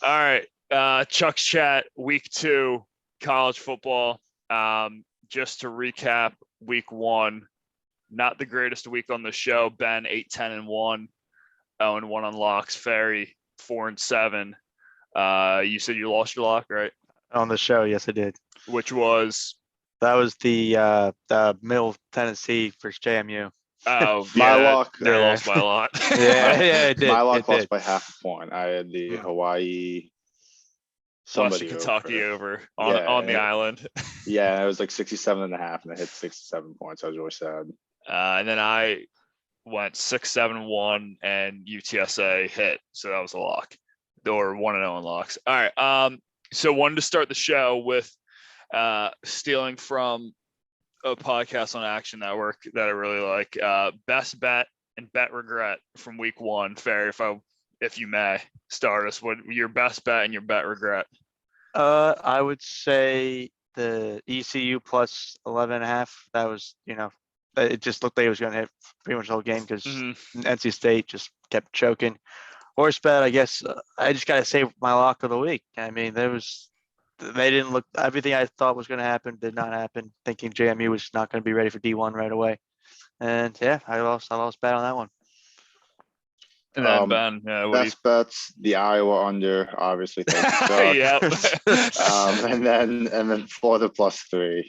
All right. Chuck's chat, week 2, college football. Just to recap, week 1, not the greatest week on the show. Ben 8-10-1, 0-1 on locks. Ferry 4-7. You said you lost your lock, right? On the show, yes, I did. Which was? That was the Middle Tennessee versus JMU. Oh, my lock. That lost by a lot. Yeah, it did. My lock lost by half a point. I had the Hawaii. Western Kentucky over on the island. Yeah, it was like 67.5, and I hit 67 points. I was really sad. And then I went 6-7-1, and UTSA hit, so that was a lock, or 1-0 on locks. All right. So wanted to start the show with stealing from a podcast on Action Network that I really like. Best bet and bet regret from week 1. Fair, if you may start us. What your best bet and your bet regret? I would say the ECU plus 11.5. That was, it just looked like it was going to hit pretty much the whole game because NC State just kept choking. Horse bet, I guess. I just got to say my lock of the week. I mean, they didn't look. Everything I thought was going to happen did not happen. Thinking JMU was not going to be ready for D1 right away, and yeah, I lost bet on that one. And then Ben, best bets, the Iowa under, obviously. Yep. And then Florida +3.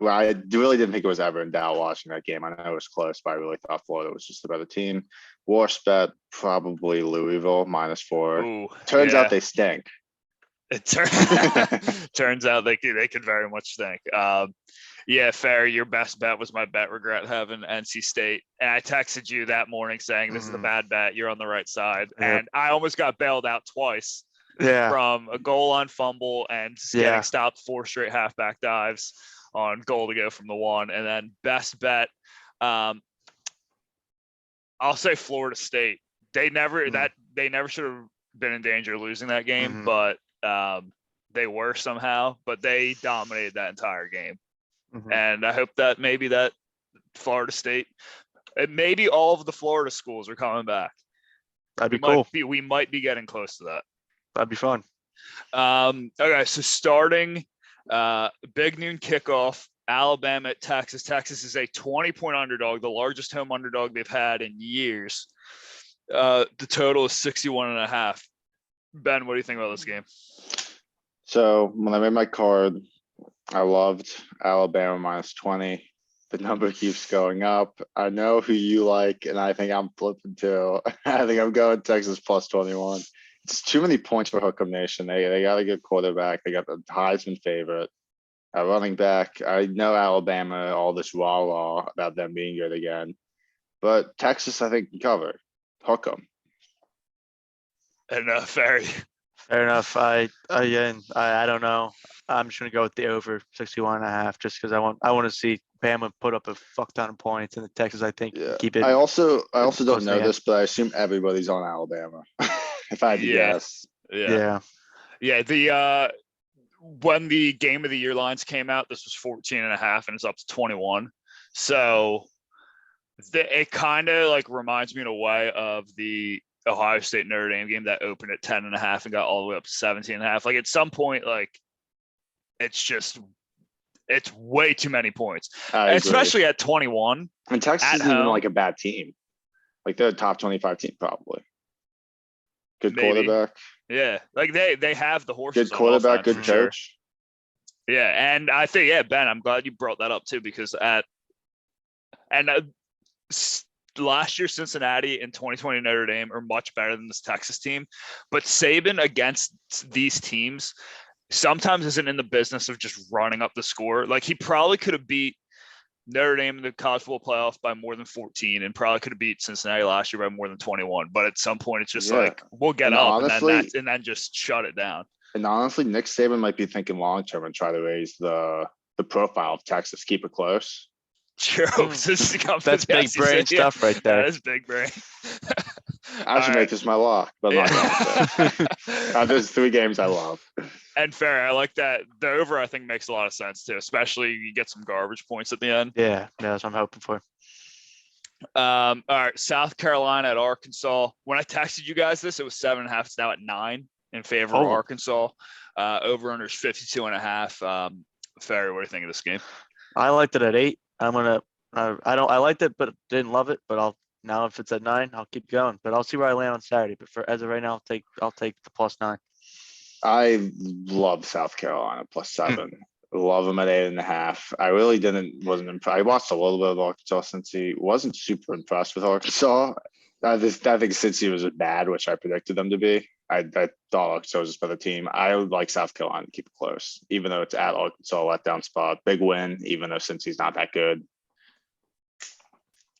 Well, I really didn't think it was ever in doubt watching that game. I know it was close, but I really thought Florida was just a better team. Worst bet, probably Louisville -4. Ooh, turns out they stink. It turns out they could very much stink. Yeah, fair. Your best bet was my bet regret having NC State. And I texted you that morning saying this is a bad bet. You're on the right side. Yep. And I almost got bailed out twice from a goal line fumble and getting stopped 4 straight halfback dives on goal to go from the 1. And then best bet, I'll say Florida State. They never should have been in danger of losing that game, but they were somehow, but they dominated that entire game. And I hope that maybe that Florida State, and maybe all of the Florida schools are coming back. That'd be cool. We might be getting close to that. That'd be fun. Okay, so starting big noon kickoff, Alabama at Texas. Texas is a 20-point underdog, the largest home underdog they've had in years. The total is 61.5. Ben, what do you think about this game? So when I made my card, I loved Alabama -20. The number keeps going up. I know who you like, and I think I'm flipping too. I think I'm going Texas +21. It's too many points for Hook'em Nation. They got a good quarterback. They got the Heisman favorite. Running back, I know Alabama, all this rah-rah about them being good again. But Texas, I think, can cover. Hook'em. And Fair enough. I don't know. I'm just gonna go with the over 61.5 just because I want to see Bama put up a fuck ton of points, and the Texas I think keep it. I also don't know this, but I assume everybody's on Alabama. If I had to guess. Yeah. The when the game of the year lines came out, this was 14.5, and it's up to 21. So it kind of like reminds me in a way of the Ohio State Notre Dame game that opened at 10.5 and got all the way up to 17.5. Like at some point, like it's way too many points, especially at 21. And Texas isn't even like a bad team. Like they're a top 25 team, probably. Good quarterback. Yeah, like they have the horses. Good quarterback, good coach. Sure. Yeah, and I think Ben, I'm glad you brought that up too because last year Cincinnati and 2020 Notre Dame are much better than this Texas team, but Saban against these teams sometimes isn't in the business of just running up the score. Like he probably could have beat Notre Dame in the college football playoff by more than 14 and probably could have beat Cincinnati last year by more than 21. But at some point, it's just like, we'll get up honestly, and then just shut it down. And honestly, Nick Saban might be thinking long-term and try to raise the profile of Texas, keep it close. True. That's big brain stuff right there. That is big brain. I should make this my lock, but I'm not going to. There's 3 games I love. And fair, I like that. The over, I think, makes a lot of sense too, especially you get some garbage points at the end. Yeah, that's what I'm hoping for. All right, South Carolina at Arkansas. When I texted you guys this, it was 7.5. It's now at 9 in favor of Oh. Arkansas. Over under is 52.5. Ferry, what do you think of this game? I liked it at 8. I liked it, but didn't love it. But now if it's at 9, I'll keep going. But I'll see where I land on Saturday. But as of right now, I'll take the +9. I love South Carolina +7. Love them at 8.5. I really wasn't impressed. I watched a little bit of Arkansas since he wasn't super impressed with Arkansas. I think since he was bad, which I predicted them to be, I thought Arkansas was just better team. I would like South Carolina to keep it close, even though it's at Arkansas, letdown spot. Big win, even though since he's not that good.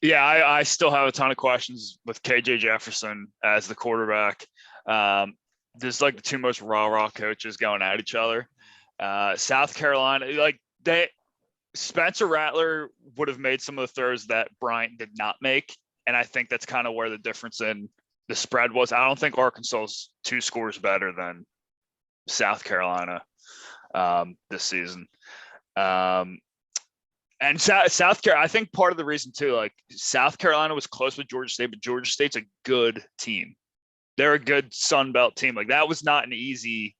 Yeah, I still have a ton of questions with KJ Jefferson as the quarterback. There's like the two most raw coaches going at each other. South Carolina, Spencer Rattler would have made some of the throws that Bryant did not make. And I think that's kind of where the difference in the spread was. I don't think Arkansas's 2 scores better than South Carolina this season. And South Carolina, I think part of the reason too, like South Carolina was close with Georgia State, but Georgia State's a good team. They're a good Sun Belt team. Like that was not an easy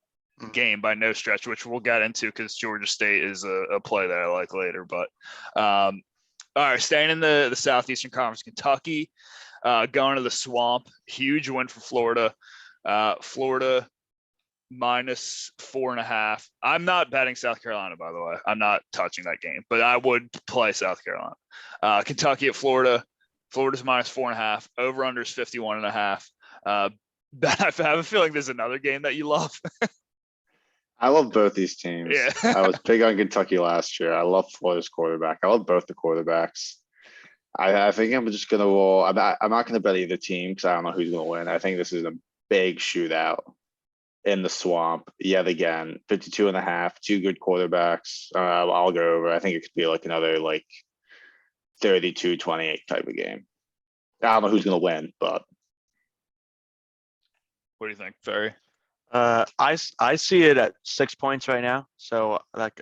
game by no stretch, which we'll get into because Georgia State is a play that I like later. But all right, staying in the Southeastern Conference, Kentucky going to the Swamp, huge win for Florida. Florida -4.5. I'm not betting South Carolina, by the way. I'm not touching that game, but I would play South Carolina. Kentucky at Florida. Florida's -4.5. Over under is 51.5. Ben, I have a feeling there's another game that you love. I love both these teams. Yeah. I was big on Kentucky last year. I love Florida's quarterback. I love both the quarterbacks. I think I'm just gonna roll. I'm not gonna bet either team because I don't know who's gonna win. I think this is a big shootout in the Swamp yet again. 52.5. 2 good quarterbacks. I'll go over. I think it could be like another 32-28 type of game. I don't know who's gonna win, but What do you think, Ferry? I see it at 6 points right now, so that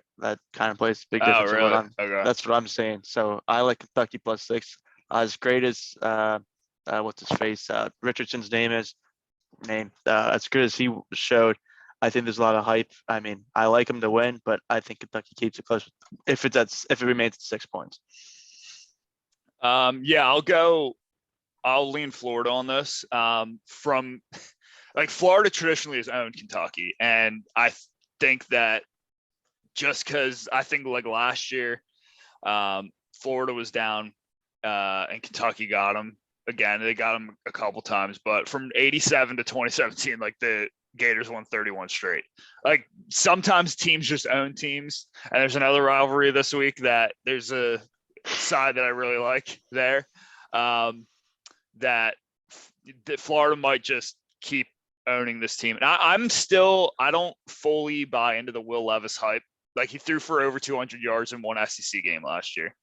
kind of plays a big difference. Really? Okay. That's what I'm saying. So I like Kentucky +6. As great as what's his face Richardson's name, as good as he showed, I think there's a lot of hype. I mean, I like him to win, but I think Kentucky keeps it close if it remains at 6 points. Yeah, I'll lean Florida on this. From Florida traditionally has owned Kentucky, and I think that just because I think last year, Florida was down and Kentucky got them again. They got them a couple times, but from 87 to 2017, the Gators won 31 straight. Sometimes teams just own teams, and there's another rivalry this week that there's a side that I really like there. That Florida might just keep owning this team. And I don't fully buy into the Will Levis hype. He threw for over 200 yards in one SEC game last year.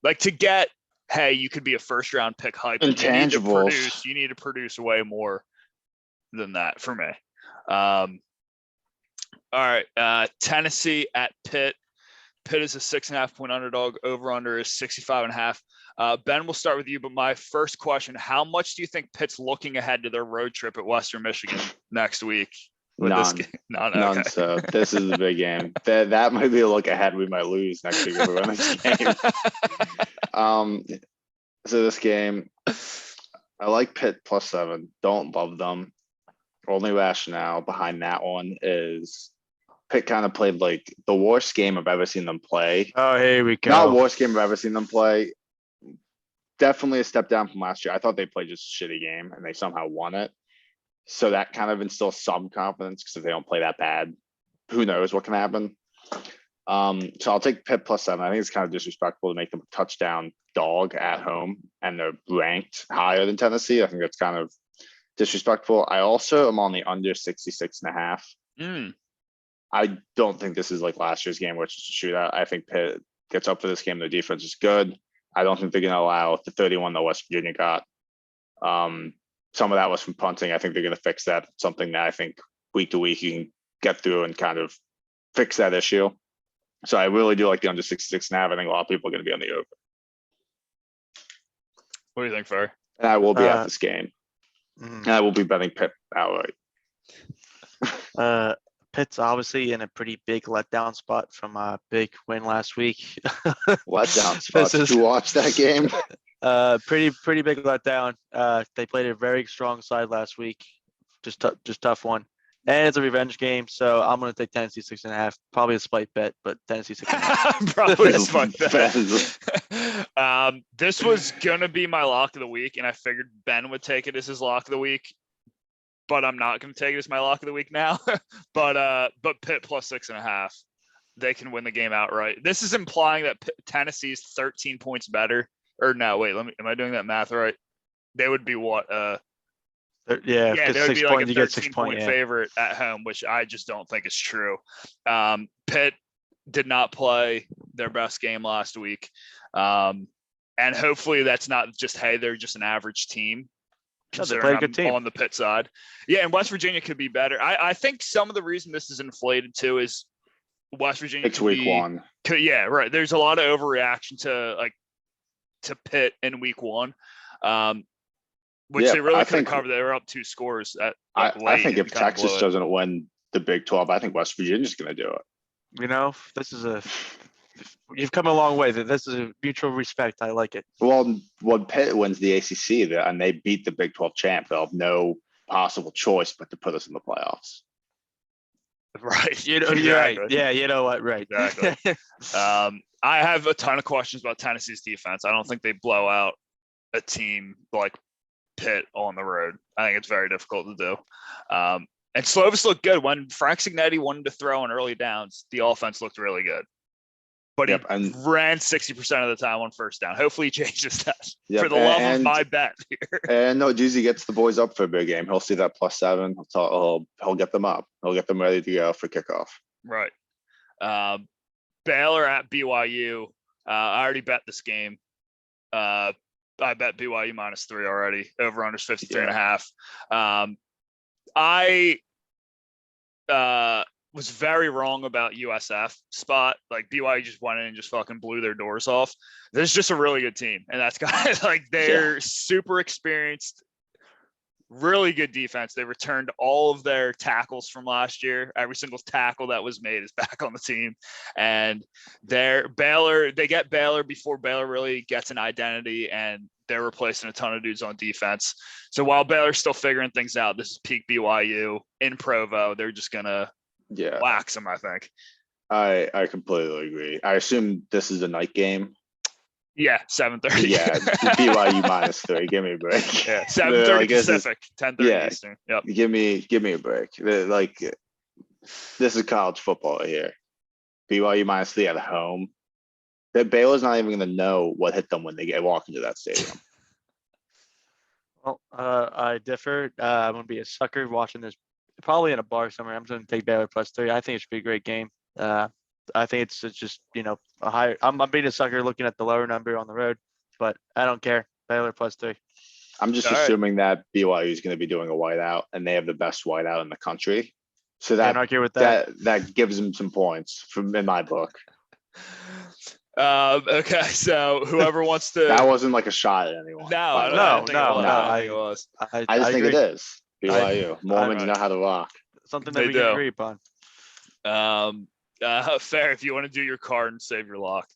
To get, hey, you could be a first round pick hype. Intangibles. You need to produce way more than that for me. All right. Tennessee at Pitt. Pitt is a 6.5 point underdog. Over under is 65.5. Ben, we'll start with you, but my first question, how much do you think Pitt's looking ahead to their road trip at Western Michigan next week? None. None. Okay. So this is the big game. That might be a look ahead we might lose next week if we win this game. So this game, I like Pitt +7. Don't love them. Only rationale behind that one is Pitt kind of played the worst game I've ever seen them play. Oh, here we go. Not worst game I've ever seen them play. Definitely a step down from last year. I thought they played just a shitty game and they somehow won it. So that kind of instills some confidence because if they don't play that bad, who knows what can happen. So I'll take Pitt +7. I think it's kind of disrespectful to make them a touchdown dog at home and they're ranked higher than Tennessee. I think that's kind of disrespectful. I also am on the under 66.5. I don't think this is last year's game, which is a shootout. I think Pitt gets up for this game. Their defense is good. I don't think they're going to allow the 31 that West Virginia got. Some of that was from punting. I think they're going to fix that. Something that I think week to week you can get through and kind of fix that issue. So I really do like the under 66.5. I think a lot of people are going to be on the over. What do you think, Fer? And I will be at Uh, this game. Mhm. And I will be betting Pitt outright. Pitt's obviously in a pretty big letdown spot from a big win last week. Letdown This spots. Did you watch that game? pretty big letdown. They played a very strong side last week. Just tough one. And it's a revenge game, so I'm gonna take Tennessee 6.5. Probably a spite bet, but Tennessee 6.5. Probably a spot Fans. bet. This was gonna be my lock of the week, and I figured Ben would take it as his lock of the week. But I'm not gonna take it as my lock of the week now. but Pitt plus 6.5. They can win the game outright. This is implying that Tennessee's 13 points better. Or no, wait, am I doing that math right? They would be what? Yeah, Yeah, get they would 6 be like points. a You get 13 6 point point. Yeah. favorite at home, which I just don't think is true. Pitt did not play their best game last week. And hopefully that's not just, hey, they're just an average team. No, they played a good team On the Pitt side. Yeah, and West Virginia could be better. I think some of the reason this is inflated too is West Virginia. It's week one. Yeah, right. There's a lot of overreaction to Pitt in week one. Which they really couldn't cover. They were up 2 scores at I think if Texas doesn't win the Big 12, I think West Virginia's going to do it. You know, you've come a long way. This is a mutual respect. I like it. Well, when Pitt wins the ACC and they beat the Big 12 champ, they'll have no possible choice but to put us in the playoffs. Right. You're right. Yeah, you know what? Right. Exactly. I have a ton of questions about Tennessee's defense. I don't think they blow out a team like Pitt on the road. I think it's very difficult to do. And Slovis looked good. When Frank Signetti wanted to throw on early downs, the offense looked really good. But he ran 60% of the time on first down. Hopefully he changes that for the love of my bet here. And no, Jeezy gets the boys up for a big game. He'll see that +7. He'll get them up. He'll get them ready to go for kickoff. Right. Baylor at BYU. I already bet this game. I bet BYU -3 already. Over under 53.5. I was very wrong about USF spot. Like BYU just went in and just fucking blew their doors off. This is just a really good team, and that's guys like they're super experienced, really good defense. They returned all of their tackles from last year. Every single tackle that was made is back on the team. And they get Baylor before Baylor really gets an identity, and they're replacing a ton of dudes on defense. So while Baylor's still figuring things out, this is peak BYU in Provo. They're just gonna wax them, I think. I completely agree. I assume this is a night game. Yeah, 7:30. Yeah, BYU -3. Give me a break. Yeah, 7:30 Pacific, 10:30 Eastern. Yep. Give me a break. Like, this is college football here. BYU -3 at home. That Baylor's not even going to know what hit them when they walk into that stadium. Well, I differ. I'm going to be a sucker watching this, probably in a bar somewhere. I'm going to take Baylor +3. I think it should be a great game. I think it's just, a higher. I'm being a sucker looking at the lower number on the road, but I don't care. Baylor +3. I'm just assuming that BYU is going to be doing a whiteout, and they have the best whiteout in the country. So Can't argue with that. That gives them some points in my book. Okay, so whoever wants to. That wasn't like a shot at anyone. No, I think it was. I just think it is. BYU. Mormons know how to rock. Something that we can agree upon. Fair. If you want to do your card and save your lock.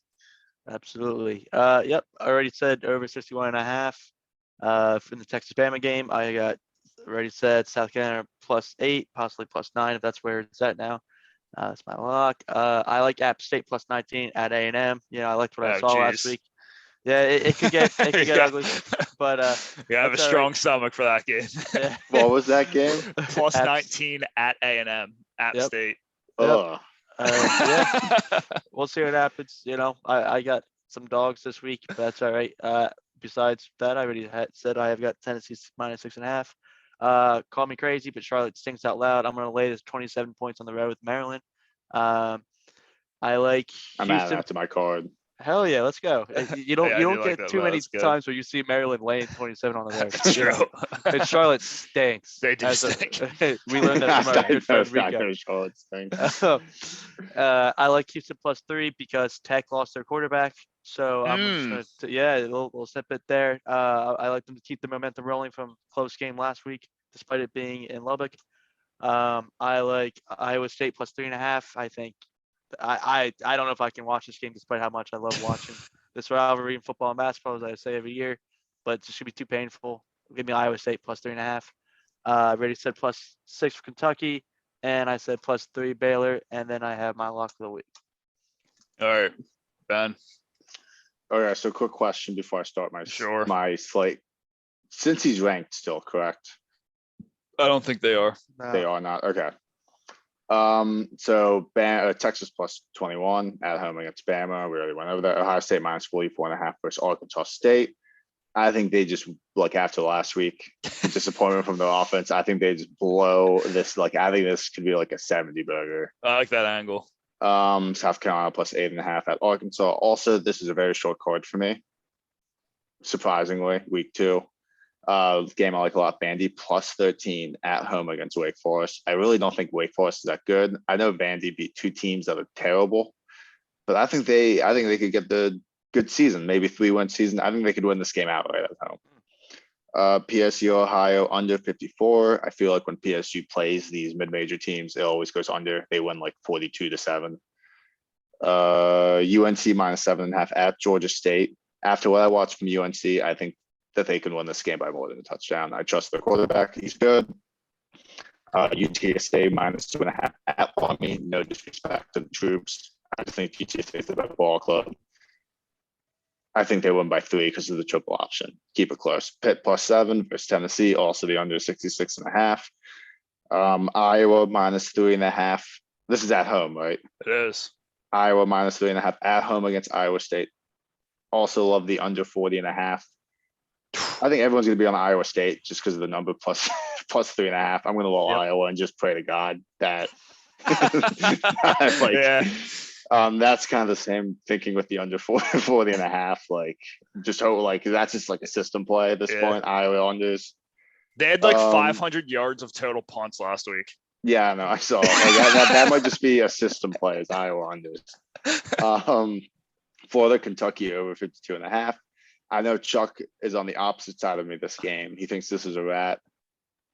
Absolutely. Yep. I already said over 61.5. In the Texas Bama game, I already said South Carolina +8, possibly +9 if that's where it's at now. That's my lock. I like App State +19 at A&M. I liked what I saw last week. Yeah, it could get ugly, but you have a strong stomach for that game. Yeah. What was that game? +19 at A&M, App State. Yep. Yeah, we'll see what happens. I got some dogs this week, but that's all right. Besides that, I already said I have got Tennessee -6.5. Call me crazy, but Charlotte stinks out loud. I'm going to lay this 27 points on the road with Maryland. I like Houston. I'm adding that to my card. Hell yeah, let's go. You don't Yeah, I you do don't like get that, too but many that's good. times where you see Maryland laying 27 on the road. That's You know? true. And Charlotte stinks. They do As stink. we learned that from our I good friend Rico. know Charlotte stinks. I like Houston +3 because Tech lost their quarterback. So I'm just gonna, a little snippet there. I like them to keep the momentum rolling from close game last week, despite it being in Lubbock. I like Iowa State +3.5. I think I don't know if I can watch this game despite how much I love watching this rivalry in football and basketball, as I say every year, but it's just gonna be too painful. Give me Iowa State +3.5. I already said +6 for Kentucky, and I said +3 Baylor, and then I have my lock of the week. All right, Ben. Okay, so quick question before I start Sure. my slate. Since he's ranked still, correct? I don't think they are. They are not. Okay. So Texas +21 at home against Bama. We already went over that. Ohio State -44.5 versus Arkansas State. I think they just, like, after last week, disappointment from the offense. I think they just blow this. Like, I think this could be like a 70 burger. I like that angle. South Carolina +8.5 at Arkansas. Also, this is a very short card for me. Surprisingly, week 2. Game I like a lot. Vandy +13 at home against Wake Forest. I really don't think Wake Forest is that good. I know Vandy beat 2 teams that are terrible, but I think they could get the good season, maybe 3-win season. I think they could win this game outright at home. PSU Ohio under 54. I feel like when PSU plays these mid-major teams, it always goes under. They win like 42-7. UNC -7.5 at Georgia State. After what I watched from UNC, I think that they can win this game by more than a touchdown. I trust the quarterback. He's good. UTSA -2.5 at Army. No disrespect to the troops. I think UTSA is the better ball club. I think they win by 3 because of the triple option. Keep it close. Pitt +7 versus Tennessee, also the under 66.5. Iowa -3.5. This is at home, right? It is. Iowa -3.5 at home against Iowa State. Also love the under 40.5. I think everyone's going to be on Iowa State just because of the number plus 3.5. I'm going to roll Iowa and just pray to God that that's kind of the same thinking with the under 40.5. Like, just hope, like, that's just like a system play at this point. Iowa unders. They had like 500 yards of total punts last week. Yeah, no, I saw that might just be a system play as Iowa unders. Florida, Kentucky over 52.5. I know Chuck is on the opposite side of me this game. He thinks this is a rat,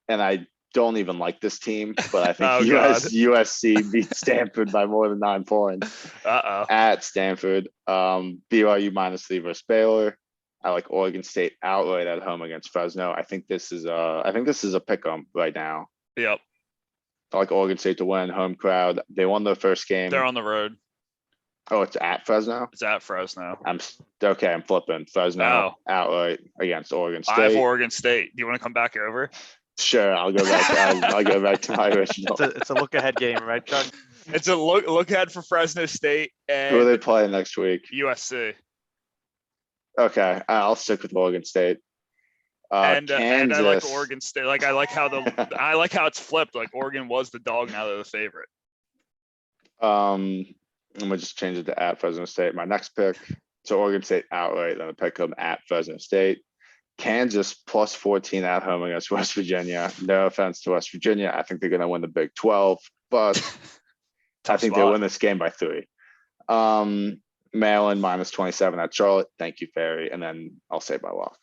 and I don't even like this team, but I think USC beat Stanford by more than 9 points at Stanford. BYU -3 versus Baylor. I like Oregon State outright at home against Fresno. I think this is a pick 'em right now. Yep. I like Oregon State to win, home crowd. They won their first game. They're on the road. Oh, it's at Fresno? It's at Fresno. I'm flipping Fresno outright against Oregon State. I have Oregon State. Do you want to come back over? Sure, I'll go back. I'll go back to my original. It's a look ahead game, right, Chuck? It's a look ahead for Fresno State. And who are they playing next week? USC. Okay, I'll stick with Oregon State. And I like Oregon State. Like, I like how it's flipped. Like, Oregon was the dog, now they're the favorite. I'm gonna just change it to at Fresno State. My next pick. So Oregon State outright, then a pick them at Fresno State. Kansas +14 at home against West Virginia. No offense to West Virginia. I think they're gonna win the Big 12, but I think they win this game by 3. Maryland -27 at Charlotte. Thank you, Ferry. And then I'll say my lock.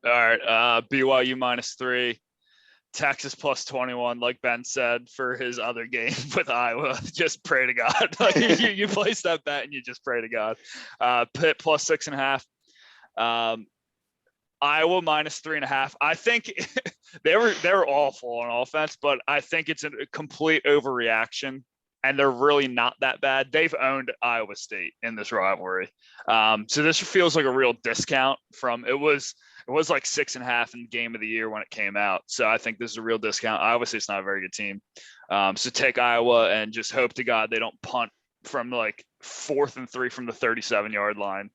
All right. BYU -3. Texas +21, like Ben said, for his other game with Iowa. Just pray to God. Like, you place that bet and you just pray to God. Pitt +6.5. Iowa -3.5. I think they were awful on offense, but I think it's a complete overreaction, and they're really not that bad. They've owned Iowa State in this rivalry. So this feels like a real discount from it was like 6.5 in game of the year when it came out. So I think this is a real discount. Iowa State's not a very good team. So take Iowa and just hope to God they don't punt from like 4th and 3 from the 37-yard line.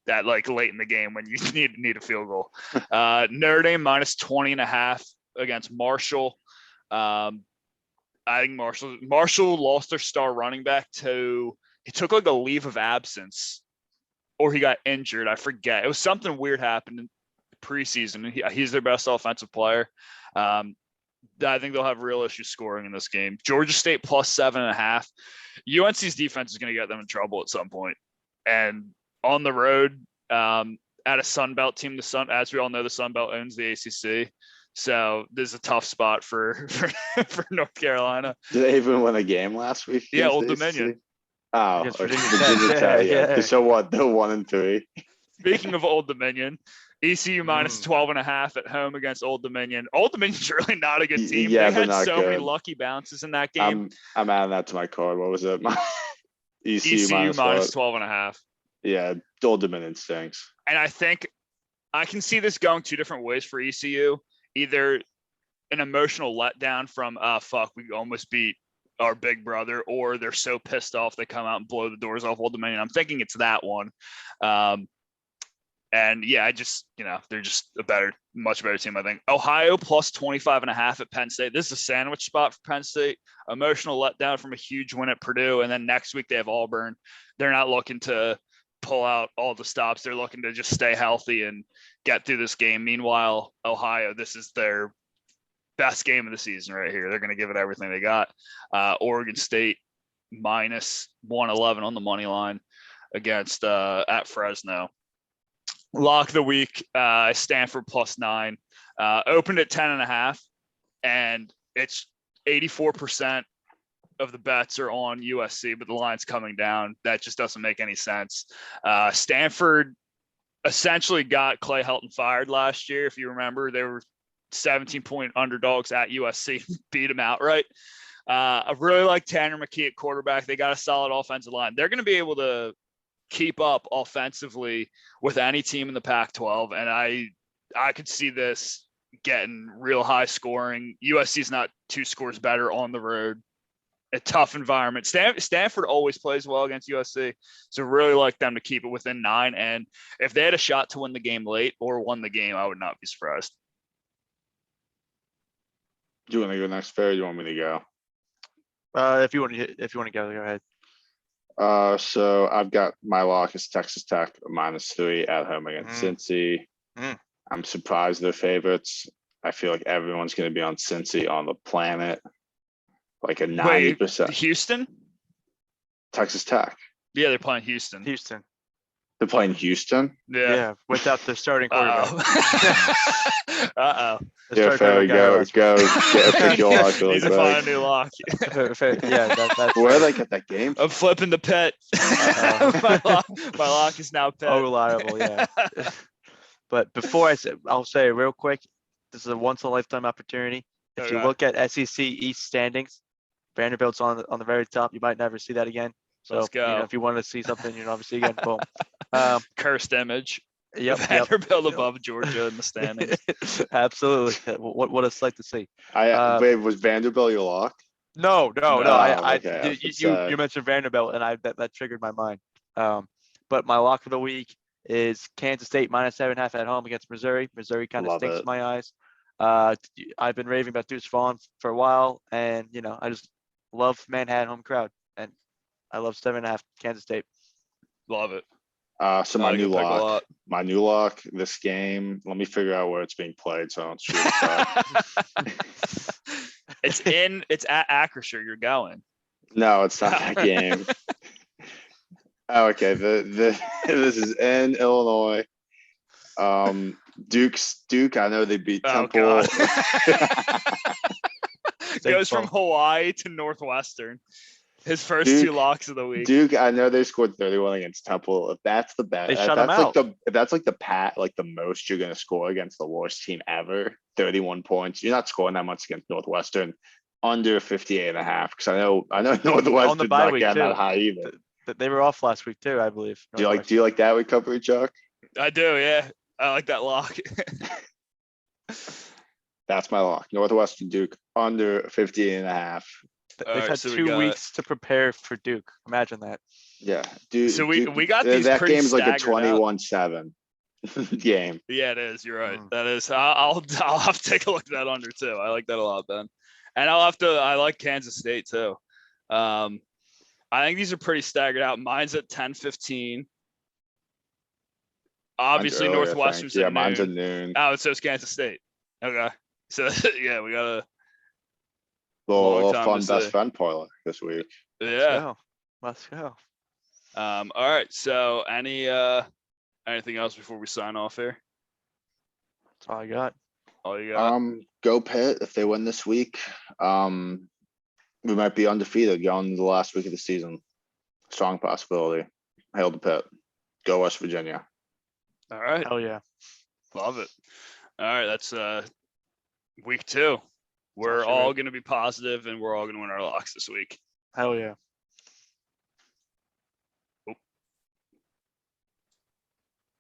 That like late in the game when you need a field goal. Notre Dame -20.5 against Marshall. I think Marshall lost their star running back to he took like a leave of absence or he got injured. I forget. It was something weird happened in preseason. He's their best offensive player. I think they'll have real issues scoring in this game. Georgia State plus 7.5. UNC's defense is going to get them in trouble at some point. And on the road, at a Sun Belt team, as we all know, the Sun Belt owns the ACC. So this is a tough spot for North Carolina. Did they even win a game last week? Yeah, against Old the Dominion. ACC? Oh, Against okay, Virginia Virginia Tech. Tech, Yeah. yeah. So what? They're 1-3. Speaking of Old Dominion, ECU minus 12.5 at home against Old Dominion. Old Dominion's really not a good team. Yeah, They they're had not so many good. lucky bounces in that game. I'm adding that to my card. What was it? ECU ECU minus what? 12.5. Yeah, Old Dominion stinks. And I think I can see this going two different ways for ECU. Either an emotional letdown from, fuck, we almost beat our big brother, or they're so pissed off they come out and blow the doors off Old Dominion. I'm thinking it's that one. And yeah, they're just much better team, I think. Ohio plus 25.5 at Penn State. This is a sandwich spot for Penn State. Emotional letdown from a huge win at Purdue. And then next week they have Auburn. They're not looking to pull out all the stops. They're looking to just stay healthy and get through this game. Meanwhile, Ohio, this is their best game of the season right here. They're going to give it everything they got. Oregon State minus 111 on the money line against at Fresno. Lock of the week, Stanford plus 9. Opened at 10.5, and it's 84% of the bets are on USC, but the line's coming down. That just doesn't make any sense. Stanford essentially got Clay Helton fired last year. If you remember, they were 17-point underdogs at USC, beat them outright. I really like Tanner McKee at quarterback. They got a solid offensive line. They're going to be able to keep up offensively with any team in the Pac-12, and I could see this getting real high scoring. USC's not 2 scores better on the road. A tough environment. Stanford always plays well against USC, so really like them to keep it within 9. And if they had a shot to win the game late or won the game, I would not be surprised. Do you want to go next, Barry? Or do you want me to go? If you want to go ahead. So I've got my lock is Texas Tech -3 at home against Cincy. I'm surprised they're favorites. I feel like everyone's going to be on Cincy on the planet. Like a 90%. Houston? Texas Tech. Yeah, they're playing Houston. They're playing Houston? Yeah, without the starting quarterback. Uh-oh. Yeah, fair. Go. Pick your lock. Need to find a new lock. Yeah, that's Where did I get that game? I'm flipping the pit. My lock is now pit. Oh, reliable, yeah. But before I'll say real quick, this is a once in a lifetime opportunity. If you look at SEC East standings, Vanderbilt's on the very top. You might never see that again. So Let's go. if you want to see something, obviously again, boom. Cursed image. Yep. Vanderbilt above Georgia in the standings. Absolutely. What a sight to see. Wait, was Vanderbilt your lock? No. Okay, You mentioned Vanderbilt, and that triggered my mind. But my lock of the week is Kansas State -7.5 at home against Missouri. Missouri kind of stinks in my eyes. I've been raving about Deuce Vaughn for a while, and I just love Manhattan home crowd, and I love 7.5 Kansas State. Love it. So my new lock, this game, let me figure out where it's being played so I don't shoot it. It's at Acrisure. You're going. No, it's not that game. Oh, okay. This is in Illinois. Duke, I know they beat Temple. Goes from Hawaii to Northwestern. His first 2 locks of the week. Duke, I know they scored 31 against Temple. If that's the best, they shut them out. If that's the most you're gonna score against the worst team ever, 31 points. You're not scoring that much against Northwestern. Under 58.5, because I know Northwestern's not getting that high either. They were off last week too, I believe. Do you like that recovery, Chuck? I do, yeah. I like that lock. That's my lock. Northwestern Duke under 58.5. They've had 2 weeks to prepare for Duke. Imagine that. Yeah, Duke. So we got these. That pretty game's like a staggered 21-7 game. Yeah, it is. You're right. That is. I'll have to take a look at that under too. I like that a lot, Ben. And I like Kansas State too. I think these are pretty staggered out. Mine's at 10:15. Obviously, early, I think. Northwestern's Yeah, at mine's at noon. noon. Oh, so it's Kansas State. Okay. So yeah, we got a Little time fun to best say. friend parlay this week. Let's yeah. go. Let's go. All right. So anything else before we sign off here? That's all I got. All you got? Go Pitt if they win this week. We might be undefeated going into the last week of the season. Strong possibility. Hail to Pitt. Go West Virginia. All right. Hell yeah. Love it. All right. That's week 2. We're Awesome, all Rick. going to be positive and we're all going to win our locks this week. Hell yeah.